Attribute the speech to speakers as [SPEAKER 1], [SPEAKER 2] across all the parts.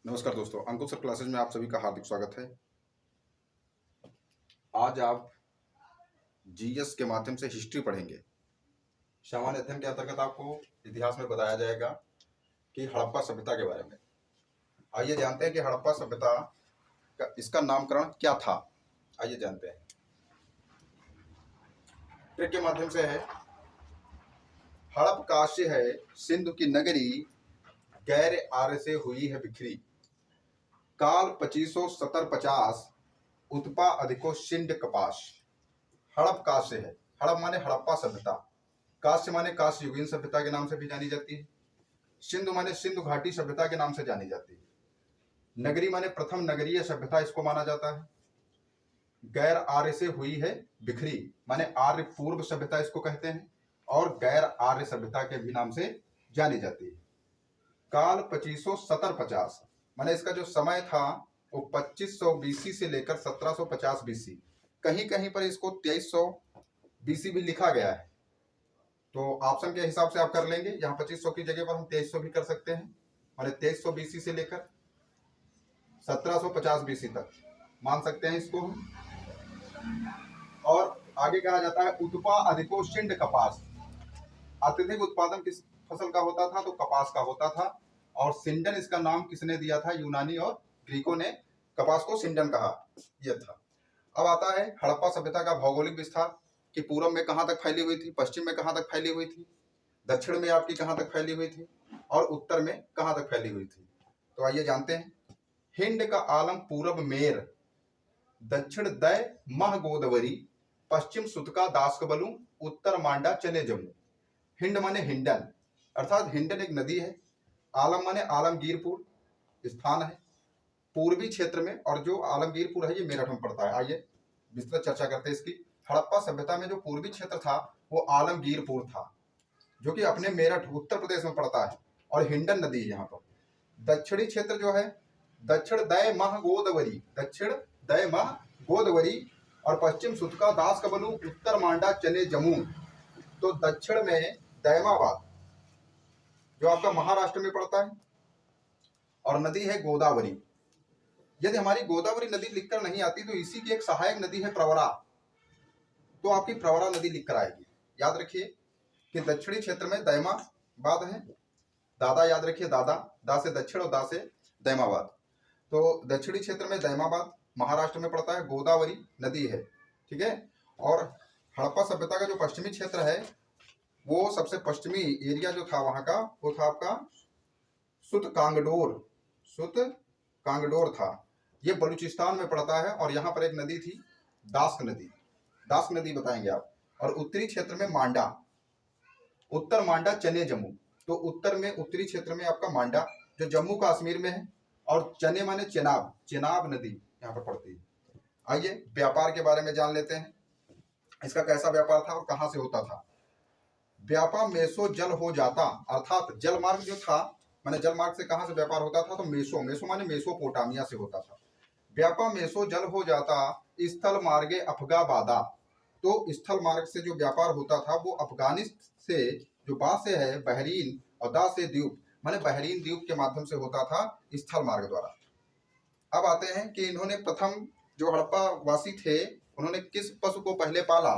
[SPEAKER 1] नमस्कार दोस्तों, अंकुर sir classes में आप सभी का हार्दिक स्वागत है। आज आप जीएस के माध्यम से हिस्ट्री पढ़ेंगे। सामान्य अध्ययन के अंतर्गत आपको इतिहास में बताया जाएगा कि हड़प्पा सभ्यता के बारे में। आइए जानते हैं कि हड़प्पा सभ्यता का इसका नामकरण क्या था। आइए जानते हैं। ट्रिक के माध्यम से है। हड़प काशी है सिंधु की नगरी, गैर आर्य से हुई है बिखरी। काल 2570-50, उत्पा अधिको शिंड कपाश। हड़प काश्य है। हड़प माने हड़प्पा सभ्यता, काश्य माने काश्य युगीन सभ्यता के नाम से भी जानी जाती है। सिंधु माने सिंधु घाटी सभ्यता के नाम से जानी जाती है। नगरी माने प्रथम नगरीय सभ्यता इसको माना जाता है। गैर आर्य से हुई है बिखरी माने आर्य पूर्व सभ्यता इसको कहते हैं, और गैर आर्य सभ्यता के भी नाम से जानी जाती है। काल 2570-50 माने इसका जो समय था वो 2500 बीसी से लेकर 1750 बीसी, कहीं कहीं पर इसको 2300 बीसी भी लिखा गया है। तो ऑप्शन के हिसाब से आप कर लेंगे। यहाँ 2500 की जगह पर हम 2300 भी कर सकते हैं, माने 2300 बीसी से लेकर 1750 बीसी तक मान सकते हैं इसको। और आगे कहा जाता है उत्पा अधिको शिंड कपास। अत्यधिक उत्पादन किस फसल का होता था? तो कपास का होता था। और सिंडन इसका नाम किसने दिया था? यूनानी और ग्रीकों ने कपास को सिंडन कहा, यह था। अब आता है हड़प्पा सभ्यता का भौगोलिक विस्तार कि पूर्व में कहां तक फैली हुई थी, पश्चिम में कहां तक फैली हुई थी, दक्षिण में आपकी कहां तक फैली हुई थी, और उत्तर में कहां तक फैली हुई थी। तो आइए जानते हैं। हिंड का आलम पूरब मेर, दक्षिण दय मह गोदावरी, पश्चिम सुतका दासकबलू, उत्तर मांडा चने जम्मू। हिंड माने हिंडन, अर्थात हिंडन एक नदी है। आलम माने आलमगीरपुर स्थान है पूर्वी क्षेत्र में, और जो आलमगीरपुर है ये मेरठ में पड़ता है। आइए विस्तृत चर्चा करते हैं इसकी। हड़प्पा सभ्यता में जो पूर्वी क्षेत्र था वो आलमगीरपुर था, जो कि अपने मेरठ उत्तर प्रदेश में पड़ता है, और हिंडन नदी है यहाँ पर। दक्षिणी क्षेत्र जो है दक्षिण दय मह गोदावरी, दक्षिण दय मह गोदावरी, और पश्चिम सुतका दासकबलू, उत्तर मांडा चने जम्मू। तो दक्षिण में दैमाबाद जो आपका महाराष्ट्र में पड़ता है, और नदी है गोदावरी। यदि हमारी गोदावरी नदी लिखकर नहीं आती तो इसी की एक सहायक नदी है प्रवरा, तो आपकी प्रवरा नदी लिखकर आएगी। याद रखिए कि दक्षिणी क्षेत्र में दैमाबाद है, दादा याद रखिए, दादा, दा से दक्षिण और दा से दैमाबाद। तो दक्षिणी क्षेत्र में दैमाबाद महाराष्ट्र में पड़ता है, गोदावरी नदी है, ठीक है। और हड़प्पा सभ्यता का जो पश्चिमी क्षेत्र है वो सबसे पश्चिमी एरिया जो था वहां का वो था आपका सुत कांगडोर था। ये बलूचिस्तान में पड़ता है, और यहाँ पर एक नदी थी दास्क नदी बताएंगे आप। और उत्तरी क्षेत्र में मांडा, उत्तर मांडा चने जम्मू। तो उत्तर में उत्तरी क्षेत्र में आपका मांडा जो जम्मू कश्मीर में है, और चने माने चेनाब नदी यहाँ पर पड़ती है। आइए व्यापार के बारे में जान लेते हैं, इसका कैसा व्यापार था और कहाँ से होता था। व्यापार मेसो जल हो जाता, अर्थात जल मार्ग जो था, माने जल मार्ग से कहां से व्यापार होता था? तो मेसो माने मेसोपोटामिया से होता था। व्यापार मेसो जल हो जाता, स्थल मार्गे अफगाबादा। तो स्थल मार्ग से जो व्यापार होता था वो अफगानिस्तान से, जो बा से है बहरीन, और दा से द्वीप माने बहरीन द्वीप के माध्यम से होता था स्थल मार्ग द्वारा। अब आते हैं कि इन्होंने प्रथम जो हड़प्पा वासी थे उन्होंने किस पशु को पहले पाला,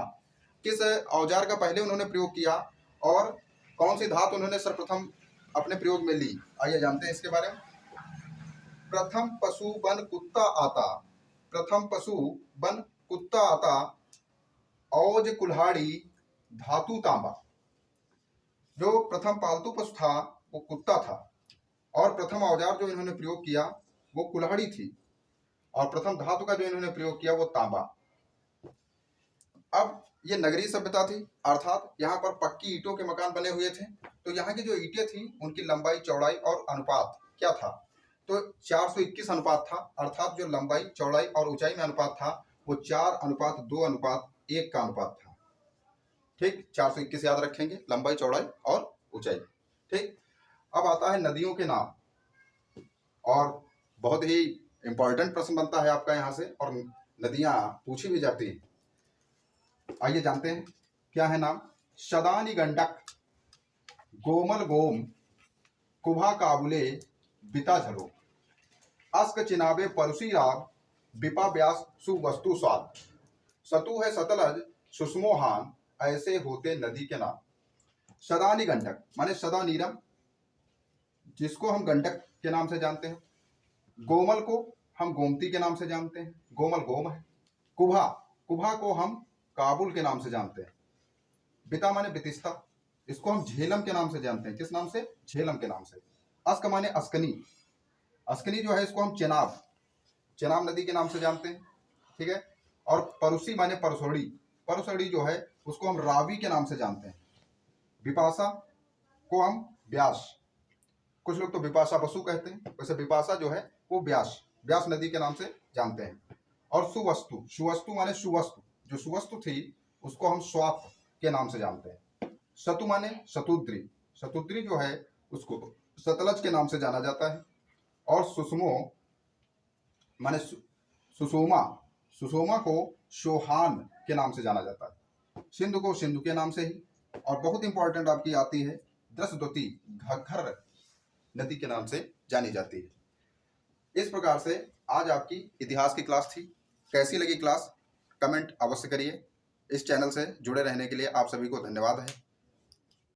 [SPEAKER 1] किस औजार का पहले उन्होंने प्रयोग किया, और कौन सी धातु उन्होंने सर्वप्रथम अपने प्रयोग में ली। आइए जानते हैं इसके बारे में। प्रथम पशु बन कुत्ता आता, प्रथम पशु बन कुत्ता आता, औज कुल्हाड़ी धातु तांबा। जो प्रथम पालतू पशु था वो कुत्ता था, और प्रथम औजार जो इन्होंने प्रयोग किया वो कुल्हाड़ी थी, और प्रथम धातु का जो इन्होंने प्रयोग किया वो तांबा। अब ये नगरीय सभ्यता थी, अर्थात यहाँ पर पक्की ईंटों के मकान बने हुए थे। तो यहाँ की जो ईंटें थी उनकी लंबाई चौड़ाई और अनुपात क्या था? तो 421 अनुपात था, अर्थात जो लंबाई चौड़ाई और ऊंचाई में अनुपात था वो 4:2:1 का अनुपात था। ठीक, 421 याद रखेंगे, लंबाई चौड़ाई और ऊंचाई। ठीक, अब आता है नदियों के नाम, और बहुत ही इंपॉर्टेंट प्रश्न बनता है आपका यहाँ से, और नदियां पूछी भी जाती है। आइए जानते हैं क्या है नाम। शदानी गंडक, गोमल गोम, कुभा काबुले, बिता झलो। अस्क चिनाबे परसुई राग विपा व्यास सुवस्तु स्वाद। सतु है सतलज सुषमोहान, ऐसे होते नदी के नाम। सदानी गंडक माने सदा नीरम, जिसको हम गंडक के नाम से जानते हैं। गोमल को हम गोमती के नाम से जानते हैं, गोमल गोम है। कुभा, कुभा को हम काबुल के नाम से जानते हैं। बिता माने बितिस्ता, इसको हम झेलम के नाम से जानते हैं। किस नाम से? झेलम के नाम से। अस्क माने अस्कनी, अस्कनी जो है इसको हम चेनाब, चेनाब नदी के नाम से जानते हैं, ठीक है। और परुसी माने परसोड़ी, परसोड़ी जो है उसको हम रावी के नाम से जानते हैं। विपाशा को हम व्यास, कुछ लोग तो विपाशा बसु कहते हैं, वैसे विपाशा जो है वो व्यास, व्यास नदी के नाम से जानते हैं। और सुवस्तु, सुवस्तु माने सुवस्तु, जो सुवस्तु थी उसको हम स्वाप के नाम से जानते हैं। सतु माने शतुद्री, शतुद्री जो है उसको सतलज के नाम से जाना जाता है। और सुषमो माने सुषोमा, सुषोमा को शोहान के नाम से जाना जाता है। सिंधु को सिंधु के नाम से ही। और बहुत इंपॉर्टेंट आपकी आती है द्रसद्वती, घग्घर नदी के नाम से जानी जाती है। इस प्रकार से आज आपकी इतिहास की क्लास थी। कैसी लगी क्लास कमेंट अवश्य करिए। इस चैनल से जुड़े रहने के लिए आप सभी को धन्यवाद है।